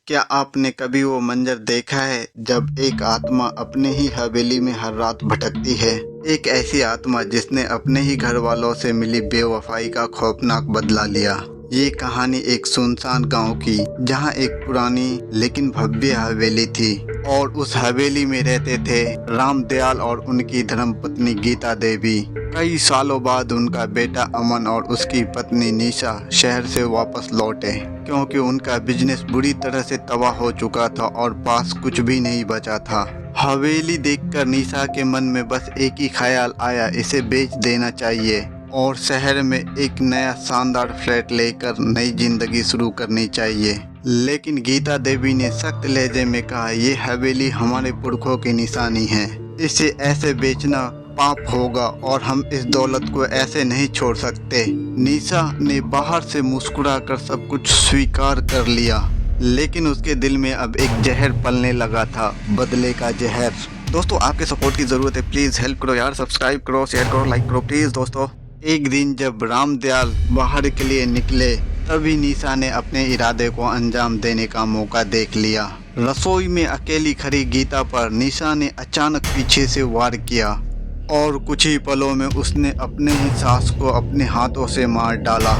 क्या आपने कभी वो मंजर देखा है जब एक आत्मा अपने ही हवेली में हर रात भटकती है। एक ऐसी आत्मा जिसने अपने ही घर वालों से मिली बेवफाई का खौफनाक बदला लिया। ये कहानी एक सुनसान गांव की, जहां एक पुरानी लेकिन भव्य हवेली थी और उस हवेली में रहते थे राम दयाल और उनकी धर्मपत्नी गीता देवी। कई सालों बाद उनका बेटा अमन और उसकी पत्नी निशा शहर से वापस लौटे, क्योंकि उनका बिजनेस बुरी तरह से तबाह हो चुका था और पास कुछ भी नहीं बचा था। हवेली देखकर निशा के मन में बस एक ही ख्याल आया, इसे बेच देना चाहिए और शहर में एक नया शानदार फ्लैट लेकर नई जिंदगी शुरू करनी चाहिए। लेकिन गीता देवी ने सख्त लहजे में कहा, ये हवेली हमारे पुरखों की निशानी है, इसे ऐसे बेचना पाप होगा और हम इस दौलत को ऐसे नहीं छोड़ सकते। निशा ने बाहर से मुस्कुराकर सब कुछ स्वीकार कर लिया, लेकिन उसके दिल में अब एक जहर पलने लगा था, बदले का जहर। दोस्तों, आपके सपोर्ट की ज़रूरत है, प्लीज़ हेल्प करो यार, सब्सक्राइब करो, शेयर करो, लाइक करो प्लीज़ दोस्तों। एक दिन जब राम दयाल बाहर के लिए निकले, तभी निशा ने अपने इरादे को अंजाम देने का मौका देख लिया। रसोई में अकेली खड़ी गीता पर निशा ने अचानक पीछे से वार किया और कुछ ही पलों में उसने अपने ही सास को अपने हाथों से मार डाला।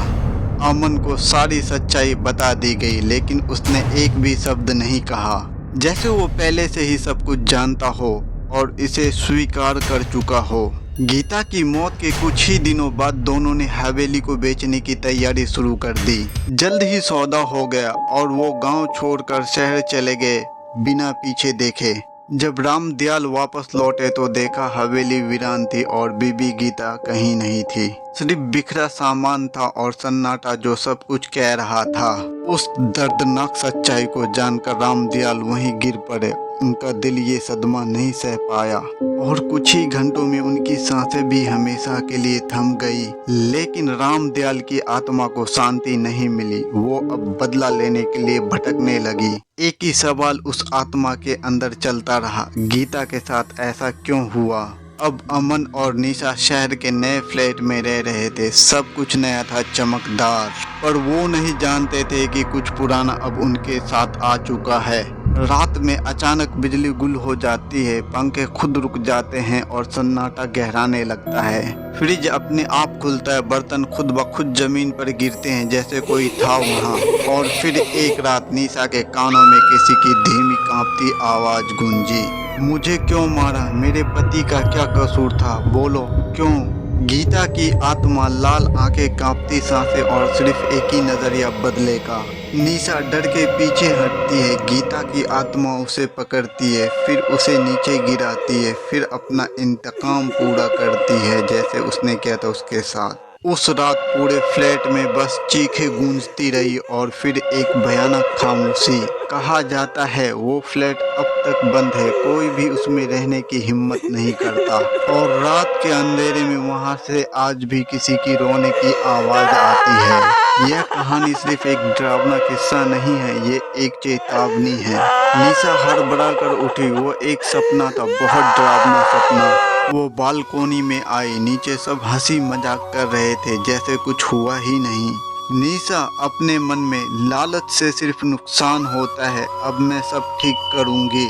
अमन को सारी सच्चाई बता दी गई, लेकिन उसने एक भी शब्द नहीं कहा, जैसे वो पहले से ही सब कुछ जानता हो और इसे स्वीकार कर चुका हो। गीता की मौत के कुछ ही दिनों बाद दोनों ने हवेली को बेचने की तैयारी शुरू कर दी। जल्द ही सौदा हो गया और वो गांव छोड़कर शहर चले गए बिना पीछे देखे। जब राम दयाल वापस लौटे तो देखा हवेली वीरान थी और बीबी गीता कहीं नहीं थी। सिर्फ बिखरा सामान था और सन्नाटा जो सब कुछ कह रहा था। उस दर्दनाक सच्चाई को जानकर राम दयाल वहीं गिर पड़े। उनका दिल ये सदमा नहीं सह पाया और कुछ ही घंटों में उनकी सांसें भी हमेशा के लिए थम गई। लेकिन राम दयाल की आत्मा को शांति नहीं मिली, वो अब बदला लेने के लिए भटकने लगी। एक ही सवाल उस आत्मा के अंदर चलता रहा, गीता के साथ ऐसा क्यों हुआ। अब अमन और निशा शहर के नए फ्लैट में रह रहे थे, सब कुछ नया था, चमकदार, पर वो नहीं जानते थे कि कुछ पुराना अब उनके साथ आ चुका है। रात में अचानक बिजली गुल हो जाती है, पंखे खुद रुक जाते हैं और सन्नाटा गहराने लगता है। फ्रिज अपने आप खुलता है, बर्तन खुद ब खुद जमीन पर गिरते हैं जैसे कोई था वहाँ। और फिर एक रात निशा के कानों में किसी की धीमी कांपती आवाज गूंजी, मुझे क्यों मारा, मेरे पति का क्या कसूर था, बोलो क्यों। गीता की आत्मा, लाल आंखें, कांपती सांसें और सिर्फ एक ही नजरिया, बदले का। निशा डर के पीछे हटती है, गीता की आत्मा उसे पकड़ती है, फिर उसे नीचे गिराती है, फिर अपना इंतकाम पूरा करती है जैसे उसने किया था उसके साथ। उस रात पूरे फ्लैट में बस चीखें गूंजती रही और फिर एक भयानक खामोशी। कहा जाता है वो फ्लैट अब तक बंद है, कोई भी उसमें रहने की हिम्मत नहीं करता और रात के अंधेरे में वहां से आज भी किसी की रोने की आवाज आती है। यह कहानी सिर्फ एक डरावना किस्सा नहीं है, ये एक चेतावनी है। निशा हड़बड़ा कर उठी, वो एक सपना था, बहुत डरावना सपना। वो बालकोनी में आई, नीचे सब हंसी मजाक कर रहे थे जैसे कुछ हुआ ही नहीं। निशा अपने मन में, लालच से सिर्फ नुकसान होता है, अब मैं सब ठीक करूंगी।